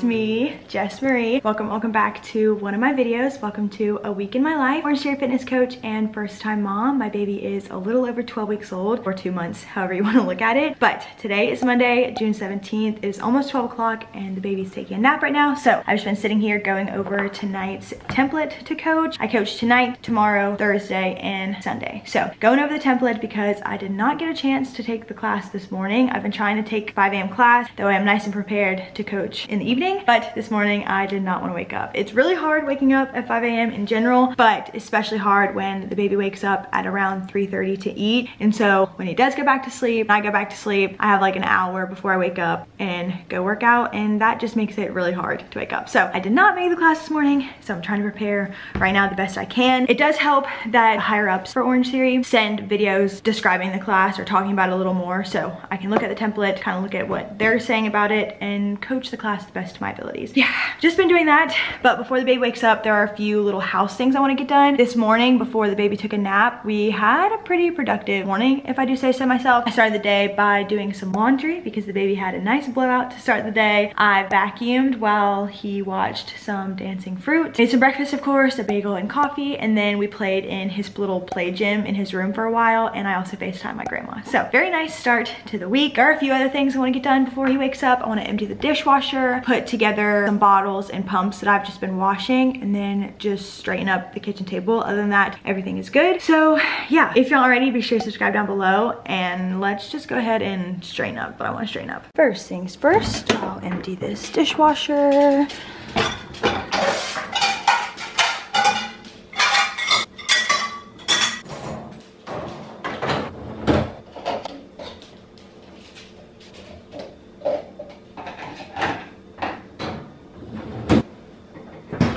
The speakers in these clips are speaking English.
it's me, Jess Marie. Welcome back to one of my videos. Welcome to A Week in My Life. Orangetheory fitness coach and first time mom. My baby is a little over 12 weeks old, or 2 months, however you want to look at it. But today is Monday, June 17th. It is almost 12 o'clock and the baby's taking a nap right now. So I've just been sitting here going over tonight's template to coach. I coach tonight, tomorrow, Thursday, and Sunday. So going over the template because I did not get a chance to take the class this morning. I've been trying to take 5 a.m. class, though I am nice and prepared to coach in the evening, but this morning I did not want to wake up. It's really hard waking up at 5 a.m. in general, but especially hard when the baby wakes up at around 3:30 to eat. And so when he does go back to sleep, I go back to sleep, I have like an hour before I wake up and go work out, and that just makes it really hard to wake up. So I did not make the class this morning, so I'm trying to prepare right now the best I can. It does help that higher ups for Orangetheory send videos describing the class or talking about it a little more, so I can look at the template, kind of look at what they're saying about it, and coach the class to the best of my abilities. Yeah, just been doing that. But before the baby wakes up, there are a few little house things I want to get done. This morning, before the baby took a nap, we had a pretty productive morning, if I do say so myself. I started the day by doing some laundry because the baby had a nice blowout to start the day. I vacuumed while he watched some dancing fruit. Made some breakfast, of course, a bagel and coffee, and then we played in his little play gym in his room for a while, and I also FaceTimed my grandma. So very nice start to the week. There are a few other things I want to get done before he wakes up. I want to empty the dishwasher, put together some bottles and pumps that I've just been washing, and then just straighten up the kitchen table. Other than that, everything is good. So yeah, if you're not already, be sure to subscribe down below, and let's just go ahead and straighten up what I want to straighten up. First things first, I'll empty this dishwasher.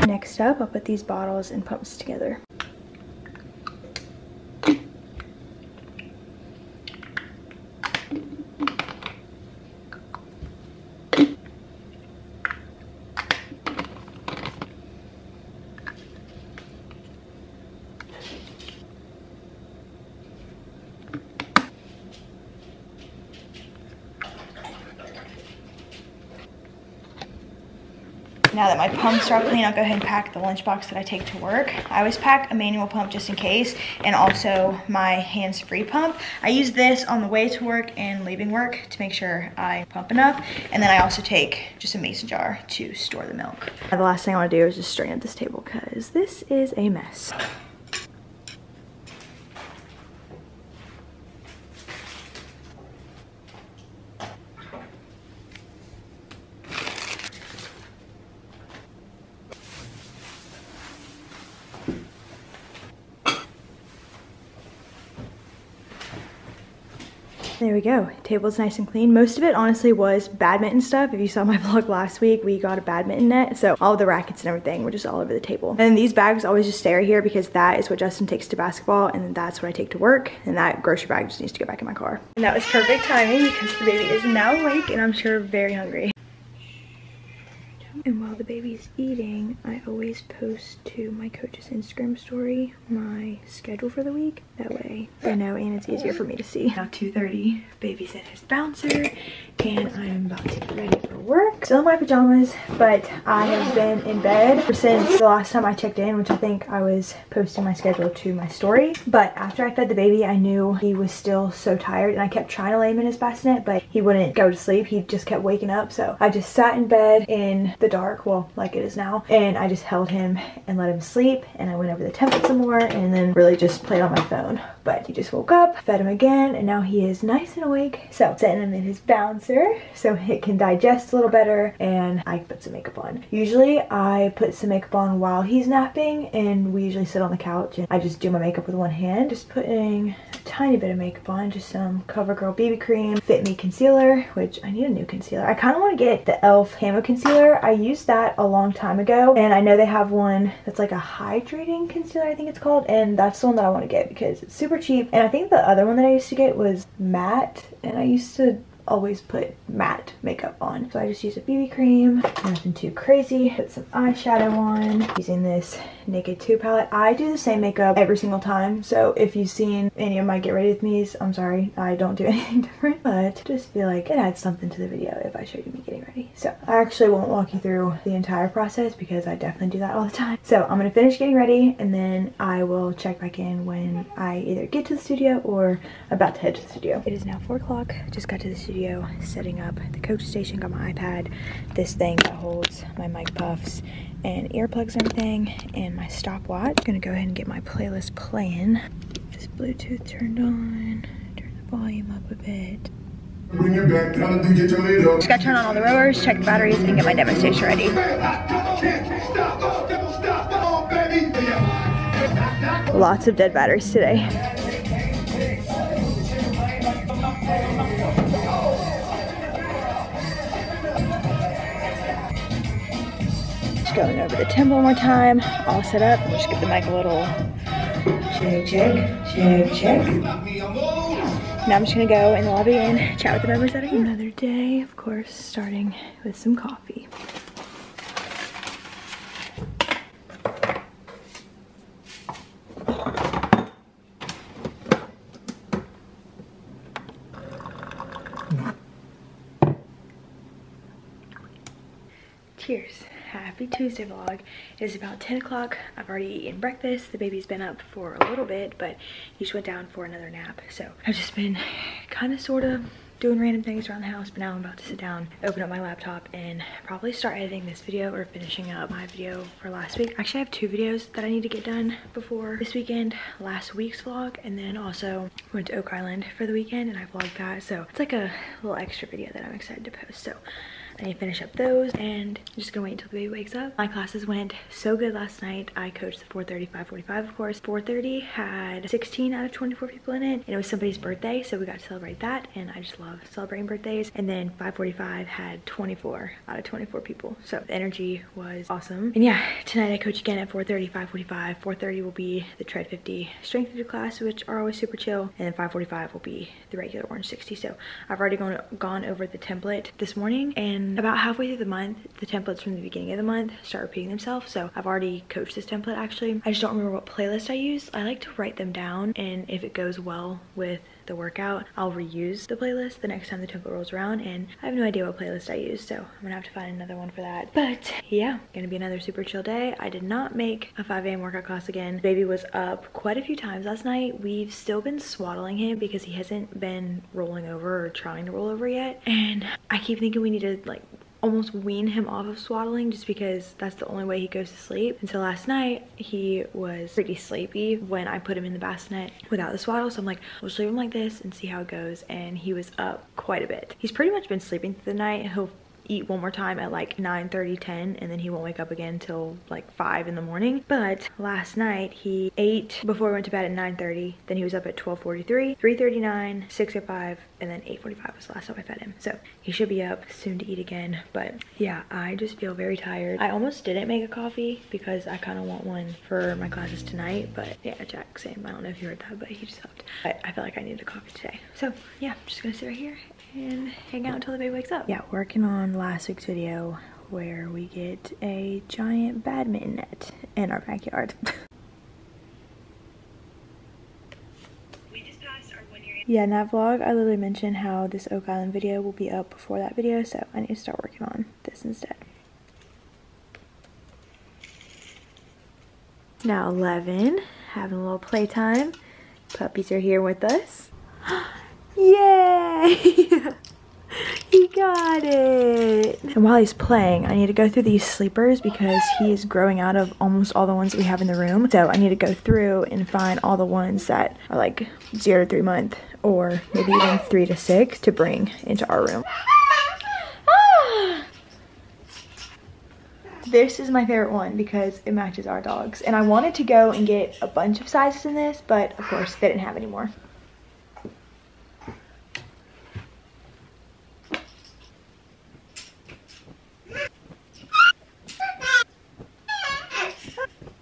Next up, I'll put these bottles and pumps together. Now that my pumps are clean, I'll go ahead and pack the lunchbox that I take to work. I always pack a manual pump just in case, and also my hands-free pump. I use this on the way to work and leaving work to make sure I pump enough. And then I also take just a mason jar to store the milk. The last thing I want to do is just straighten up this table because this is a mess. There we go, table's nice and clean. Most of it honestly was badminton stuff. If you saw my vlog last week, we got a badminton net, so all of the rackets and everything were just all over the table. And these bags always just stay right here because that is what Justin takes to basketball, and then that's what I take to work, and that grocery bag just needs to go back in my car. And that was perfect timing because the baby is now awake and I'm sure very hungry. And while the baby's eating, I always post to my coach's Instagram story my schedule for the week. That way I know, and it's easier for me to see. Now 2:30, baby's in his bouncer, and I'm about to get ready for work. Still in my pajamas, but I have been in bed since the last time I checked in, which I think I was posting my schedule to my story. But after I fed the baby, I knew he was still so tired, and I kept trying to lay him in his bassinet, but he wouldn't go to sleep. He just kept waking up, so I just sat in bed in the dark, well, like it is now, and I just held him and let him sleep, and I went over the template some more, and then really just played on my phone. But he just woke up, fed him again, and now he is nice and awake. So setting him in his bouncer so it can digest a little better, and I put some makeup on. Usually I put some makeup on while he's napping, and we usually sit on the couch and I just do my makeup with one hand. Just putting a tiny bit of makeup on, just some CoverGirl BB cream, Fit Me concealer, which I need a new concealer. I kind of want to get the e.l.f. Camo concealer. I used that a long time ago, and I know they have one that's like a hydrating concealer, I think it's called, and that's the one that I want to get because it's super cheap. And I think the other one that I used to get was matte, and I used to always put matte makeup on. So I just use a BB cream, nothing too crazy. Put some eyeshadow on using this Naked 2 palette. I do the same makeup every single time, so if you've seen any of my get ready with me's, I'm sorry, I don't do anything different, but just feel like it adds something to the video if I showed you me getting ready. So I actually won't walk you through the entire process because I definitely do that all the time. So I'm gonna finish getting ready and then I will check back in when I either get to the studio or about to head to the studio. It is now 4 o'clock. Just got to the studio, setting up the coach station, got my iPad, this thing that holds my mic puffs and earplugs and everything, and my stopwatch. Gonna go ahead and get my playlist playing. This Bluetooth turned on, turn the volume up a bit. Just gotta turn on all the rowers, check the batteries, and get my demo station ready. Lots of dead batteries today. Just going over the tempo one more time, all set up. Just give the mic a little check, check, check, check. Now I'm just gonna go in the lobby and chat with the members that are here. Another day, of course, starting with some coffee. Cheers. Happy Tuesday vlog. It is about 10 o'clock. I've already eaten breakfast. The baby's been up for a little bit, but he just went down for another nap. So I've just been kind of sort of doing random things around the house, but now I'm about to sit down, open up my laptop, and probably start editing this video or finishing up my video for last week. Actually, I have 2 videos that I need to get done before this weekend. Last week's vlog, and then also went to Oak Island for the weekend, and I vlogged that. So it's like a little extra video that I'm excited to post. So I need to finish up those, and I'm just gonna wait until the baby wakes up. My classes went so good last night. I coached the 4:30, 5:45, of course. 4:30 had 16 out of 24 people in it, and it was somebody's birthday, so we got to celebrate that, and I just love celebrating birthdays. And then 5:45 had 24 out of 24 people, so the energy was awesome. And yeah, tonight I coach again at 4:30, 5:45. 4:30 will be the Tread 50 strength video class, which are always super chill, and then 5:45 will be the regular Orange 60. So I've already gone over the template this morning, and about halfway through the month, the templates from the beginning of the month start repeating themselves. So I've already coached this template actually. I just don't remember what playlist I use. I like to write them down, and if it goes well with the workout, I'll reuse the playlist the next time the template rolls around, and I have no idea what playlist I use, so I'm gonna have to find another one for that. But yeah, gonna be another super chill day. I did not make a 5 a.m. workout class again. Baby was up quite a few times last night. We've still been swaddling him because he hasn't been rolling over or trying to roll over yet, and I keep thinking we need to like almost wean him off of swaddling just because that's the only way he goes to sleep. And so last night he was pretty sleepy when I put him in the bassinet without the swaddle, so I'm like, we'll just leave him like this and see how it goes. And he was up quite a bit. He's pretty much been sleeping through the night. He'll eat one more time at like 9:30, 10, and then he won't wake up again till like 5 in the morning. But last night he ate before we went to bed at 9:30, then he was up at 12:43, 3:39, 6:05, and then 8:45 was the last time I fed him. So he should be up soon to eat again. But yeah, I just feel very tired. I almost didn't make a coffee because I kind of want one for my classes tonight, but yeah, Jack, same. I don't know if you heard that, but he just helped. But I feel like I needed a coffee today. So yeah, I'm just gonna sit right here and hang out until the baby wakes up. Yeah, working on last week's video where we get a giant badminton net in our backyard. Yeah, in that vlog, I literally mentioned how this Oak Island video will be up before that video, so I need to start working on this instead. It's now 11, having a little playtime. Puppies are here with us. Yay! He got it! And while he's playing, I need to go through these sleepers because he is growing out of almost all the ones that we have in the room. So I need to go through and find all the ones that are like 0 to 3 month or maybe even 3 to 6 to bring into our room. This is my favorite one because it matches our dogs. And I wanted to go and get a bunch of sizes in this, but of course they didn't have any more.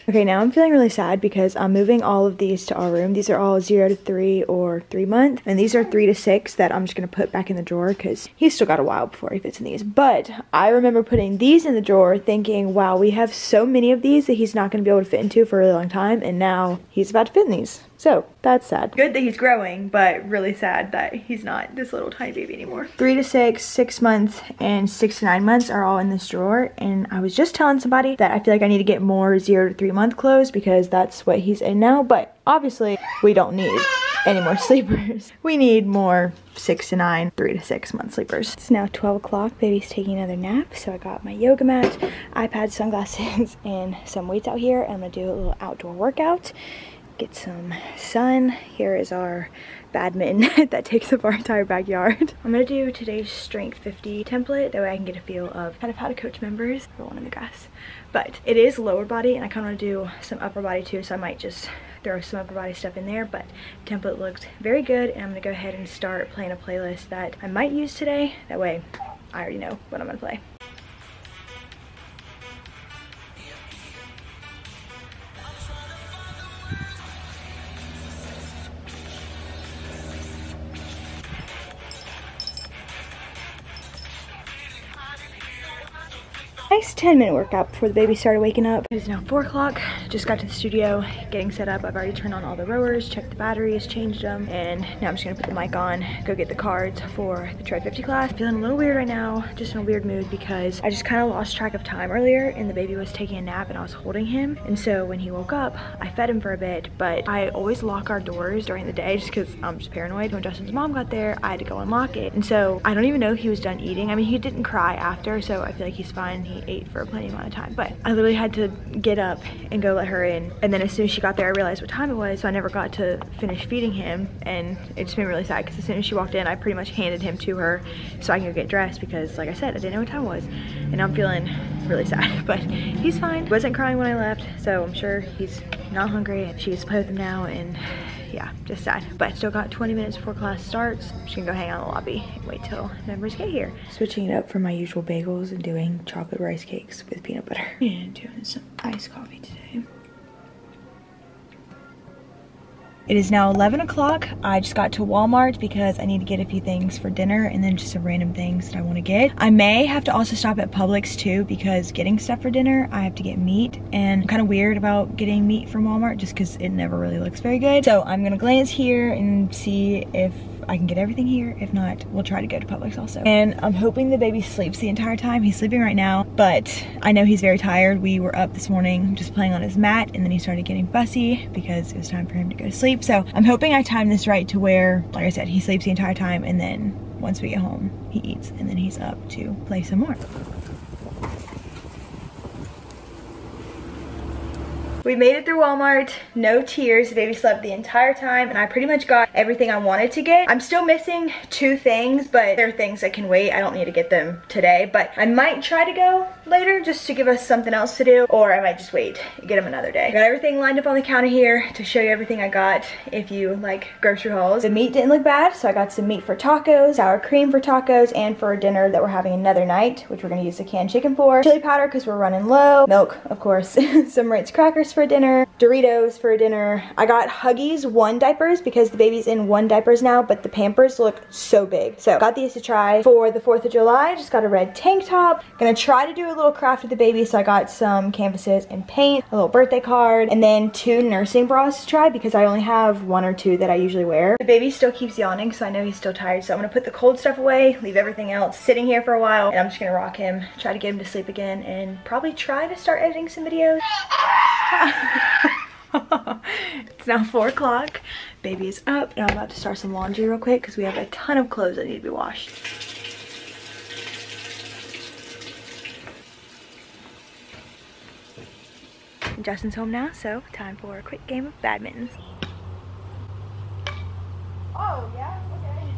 Okay, now I'm feeling really sad because I'm moving all of these to our room. These are all 0 to 3 or 3 month, and these are 3 to 6 that I'm just gonna put back in the drawer because he's still got a while before he fits in these. But I remember putting these in the drawer thinking, wow, we have so many of these that he's not gonna be able to fit into for a really long time, and now he's about to fit in these. So that's sad. Good that he's growing, but really sad that he's not this little tiny baby anymore. 3 to 6, 6 months, and 6 to 9 months are all in this drawer. And I was just telling somebody that I feel like I need to get more 0 to 3 month clothes because that's what he's in now. But obviously we don't need any more sleepers. We need more 6 to 9, 3 to 6 month sleepers. It's now 12 o'clock. Baby's taking another nap. So I got my yoga mat, iPad, sunglasses, and some weights out here. And I'm gonna do a little outdoor workout. Get some sun. Here is our badminton that takes up our entire backyard. I'm gonna do today's strength 50 template. That way I can get a feel of kind of how to coach members. The one in the grass. But it is lower body and I kind of want to do some upper body too. So I might just throw some upper body stuff in there. But the template looked very good. And I'm gonna go ahead and start playing a playlist that I might use today. That way I already know what I'm gonna play. Nice 10-minute workout before the baby started waking up. It is now 4 o'clock. Just got to the studio, getting set up. I've already turned on all the rowers, checked the batteries, changed them, and now I'm just gonna put the mic on, go get the cards for the Tread 50 class. Feeling a little weird right now, just in a weird mood because I just kind of lost track of time earlier and the baby was taking a nap and I was holding him. And so when he woke up, I fed him for a bit, but I always lock our doors during the day just because I'm just paranoid. When Justin's mom got there, I had to go unlock it. And so I don't even know if he was done eating. I mean, he didn't cry after, so I feel like he's fine. He ate for plenty amount of time, but I literally had to get up and go let her in, and then as soon as she got there I realized what time it was, so I never got to finish feeding him, and it just made me really sad because as soon as she walked in I pretty much handed him to her so I can go get dressed because like I said I didn't know what time it was, and I'm feeling really sad. But he's fine. He wasn't crying when I left, so I'm sure he's not hungry and she gets to play with him now, and yeah, just sad. But still got 20 minutes before class starts. I'm just gonna go hang out in the lobby and wait till members get here. Switching it up from my usual bagels and doing chocolate rice cakes with peanut butter. And doing some iced coffee today. It is now 11 o'clock. I just got to Walmart because I need to get a few things for dinner and then just some random things that I want to get. I may have to also stop at Publix too because getting stuff for dinner, I have to get meat, and I'm kind of weird about getting meat from Walmart just because it never really looks very good. So I'm gonna glance here and see if I can get everything here. If not, we'll try to go to Publix also. And I'm hoping the baby sleeps the entire time. He's sleeping right now, but I know he's very tired. We were up this morning just playing on his mat, and then he started getting fussy because it was time for him to go to sleep. So I'm hoping I time this right to where, like I said, he sleeps the entire time, and then once we get home, he eats, and then he's up to play some more. We made it through Walmart, no tears. The baby slept the entire time and I pretty much got everything I wanted to get. I'm still missing 2 things, but they're things that can wait. I don't need to get them today, but I might try to go later just to give us something else to do, or I might just wait and get them another day. Got everything lined up on the counter here to show you everything I got if you like grocery hauls. The meat didn't look bad, so I got some meat for tacos, sour cream for tacos, and for dinner that we're having another night, which we're gonna use the canned chicken for. Chili powder because we're running low. Milk, of course. Some Ritz crackers for dinner, Doritos for dinner. I got Huggies 1 diapers because the baby's in 1 diapers now, but the Pampers look so big. So got these to try. For the 4th of July, just got a red tank top. Gonna try to do a little craft with the baby, so I got some canvases and paint, a little birthday card, and then 2 nursing bras to try because I only have 1 or 2 that I usually wear. The baby still keeps yawning, so I know he's still tired, so I'm gonna put the cold stuff away, leave everything else sitting here for a while, and I'm just gonna rock him, try to get him to sleep again, and probably try to start editing some videos. It's now 4 o'clock. Baby is up, and I'm about to start some laundry real quick because we have a ton of clothes that need to be washed. Justin's home now, so time for a quick game of badminton. Oh, yeah? Okay.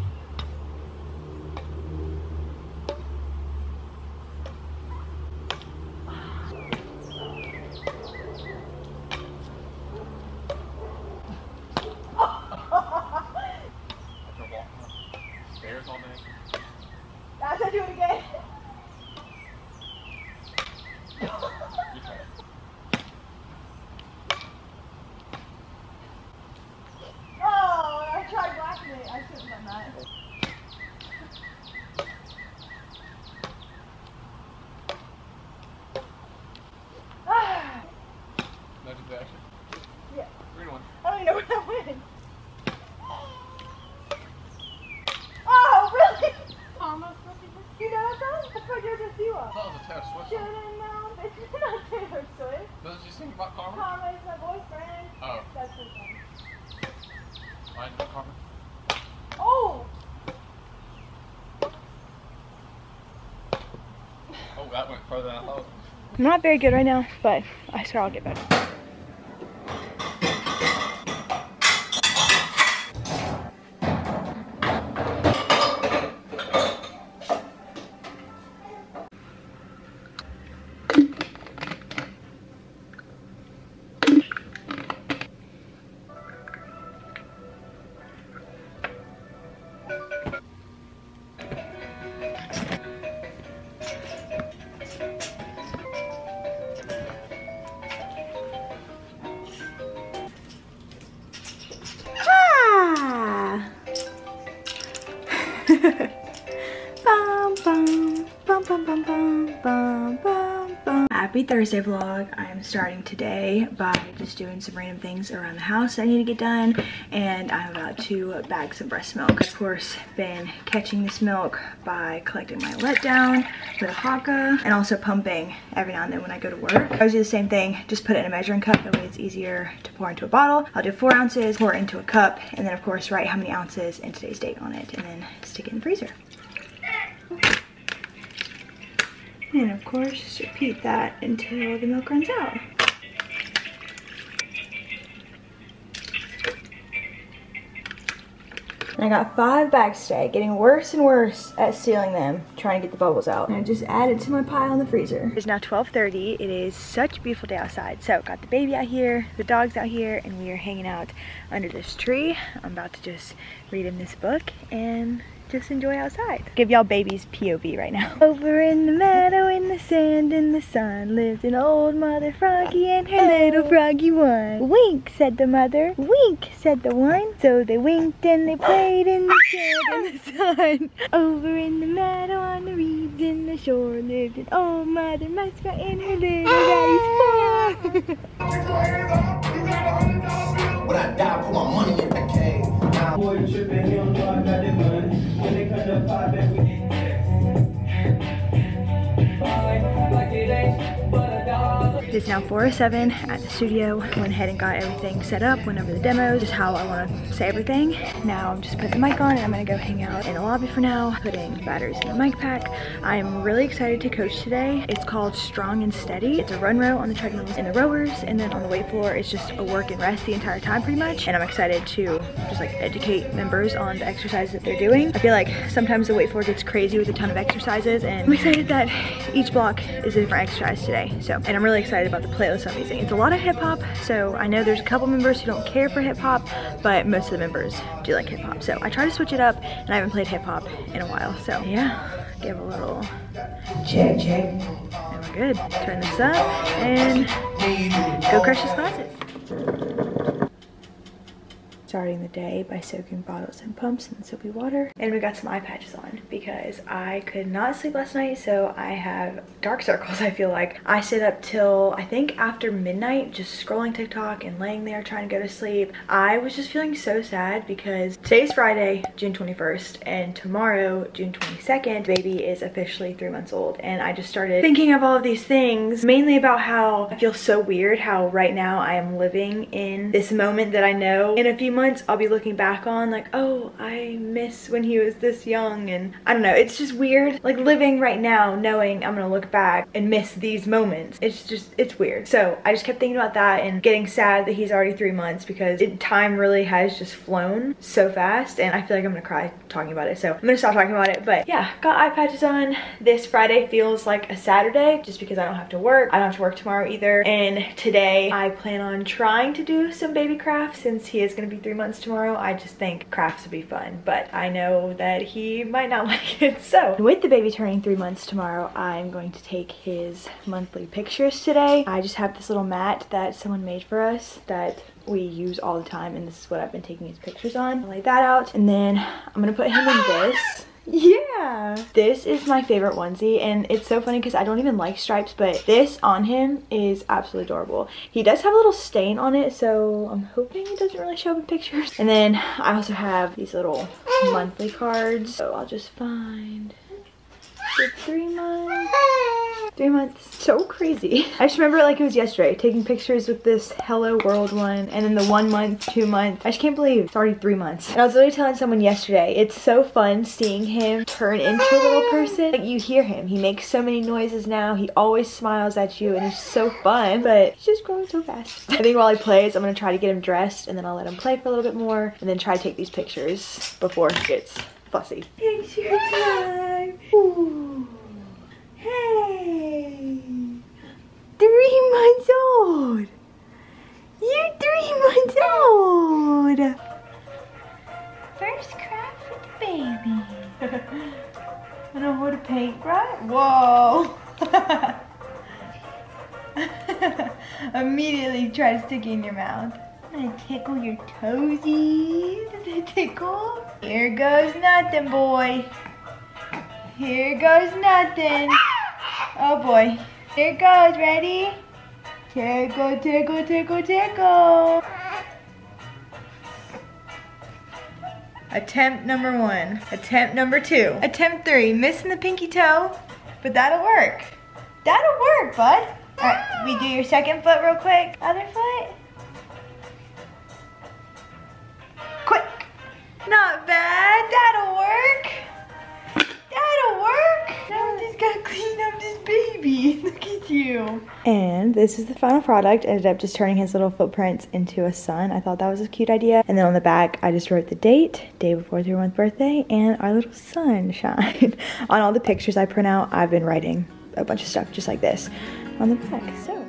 That's how I do it again. No, do the action. Yeah. Green one. I don't even know where that went. Oh, really? Almost. You know that song? That's what you're just you up. That was a Taylor Swift Should've song. known. It's not Taylor Swift. Doesn't she sing about Karma? Karma is my boyfriend. Oh. That's her song. Mine about Karma? Oh! Oh, that went further than I thought. I'm not very good right now, but I swear I'll get better. Happy Thursday vlog. I'm starting today by just doing some random things around the house that I need to get done, and I'm about to bag some breast milk. Of course, been catching this milk by collecting my letdown with a haka and also pumping every now and then when I go to work. I always do the same thing, just put it in a measuring cup, that way it's easier to pour into a bottle. I'll do 4 ounces, pour it into a cup, and then of course write how many ounces and today's date on it, and then stick it in the freezer. And of course, just repeat that until the milk runs out. And I got 5 bags today, getting worse and worse at sealing them, trying to get the bubbles out. And I just added to my pile in the freezer. It's now 12:30. It is such a beautiful day outside. So got the baby out here, the dog's out here, and we are hanging out under this tree. I'm about to just read him this book and just enjoy outside. Give y'all baby's POV right now. Over in the meadow, in the sand, in the sun, lived an old mother froggy and her little froggy one. Wink, said the mother. Wink, said the one. So they winked and they played in the sand in the sun. Over in the meadow, on the reeds, in the shore, lived an old mother muskrat and her little daddy's four. When I die, put my money in the cave. Boy, you tripping, you don't know I got that money. When they cut the pie back, we get like it ain't but a dollar. It's now 4:07 at the studio. Went ahead and got everything set up, went over the demos, just how I want to say everything. Now I'm just putting the mic on and I'm gonna go hang out in the lobby for now, putting batteries in the mic pack. I'm really excited to coach today. It's called Strong and Steady. It's a run row on the treadmills and the rowers, and then on the weight floor it's just a work and rest the entire time pretty much. And I'm excited to just like educate members on the exercises that they're doing. I feel like sometimes the weight floor gets crazy with a ton of exercises, and I'm excited that each block is a different exercise today. So, and I'm really excited about the playlist I'm using. It's a lot of hip hop, so I know there's a couple members who don't care for hip hop, but most of the members do like hip hop. So I try to switch it up, and I haven't played hip hop in a while. So yeah, give a little check. And we're good. Turn this up and go crush his classes. Starting the day by soaking bottles in pumps in soapy water. And we got some eye patches on because I could not sleep last night, so I have dark circles. I feel like I stayed up till I think after midnight just scrolling TikTok and laying there trying to go to sleep. I was just feeling so sad because today's Friday, June 21st, and tomorrow, June 22nd, baby is officially 3 months old. And I just started thinking of all of these things, mainly about how I feel so weird how right now I am living in this moment that I know in a few months I'll be looking back on like, oh, I miss when he was this young. And I don't know, it's just weird like living right now knowing I'm gonna look back and miss these moments. It's weird. So I just kept thinking about that and getting sad that he's already 3 months because time really has just flown so fast, and I feel like I'm gonna cry talking about it, so I'm gonna stop talking about it. But yeah, got eye patches on. This Friday feels like a Saturday just because I don't have to work. I don't have to work tomorrow either, and today I plan on trying to do some baby crafts since he is gonna be 3 months tomorrow. I just think crafts would be fun, but I know that he might not like it. So with the baby turning 3 months tomorrow, I'm going to take his monthly pictures today. I just have this little mat that someone made for us that we use all the time, and this is what I've been taking his pictures on. I'll lay that out, and then I'm gonna put him in this Yeah. This is my favorite onesie, and it's so funny because I don't even like stripes, but this on him is absolutely adorable. He does have a little stain on it, so I'm hoping it doesn't really show up in pictures. And then I also have these little monthly cards, so I'll just find the 3 months. 3 months. So crazy. I just remember it like it was yesterday, taking pictures with this Hello World one, and then the 1 month, 2 months. I just can't believe it's already 3 months. And I was literally telling someone yesterday, it's so fun seeing him turn into a little person. Like, you hear him. He makes so many noises now. He always smiles at you, and it's so fun, but he's just growing so fast. I think while he plays, I'm gonna try to get him dressed, and then I'll let him play for a little bit more, and then try to take these pictures before he gets fussy. Picture time. Ooh. Hey, 3 months old. You're 3 months old. First cry for the baby. I know how to paint, right? Whoa. Immediately try to stick it in your mouth. I'm gonna tickle your toesies. Does it tickle? Here goes nothing, boy. Here goes nothing. Oh boy. Here it goes. Ready? Tickle, tickle, tickle, tickle. Attempt number 1. Attempt number 2. Attempt 3. Missing the pinky toe. But that'll work. That'll work, bud. Alright, we do your second foot real quick. Other foot. Quick. Not bad. That'll work. That'll work. Now we just gotta clean up this baby. Look at you. And this is the final product. I ended up just turning his little footprints into a sun. I thought that was a cute idea. And then on the back, I just wrote the date, day before 3-month birthday, and our little sunshine. On all the pictures I print out, I've been writing a bunch of stuff just like this on the back. So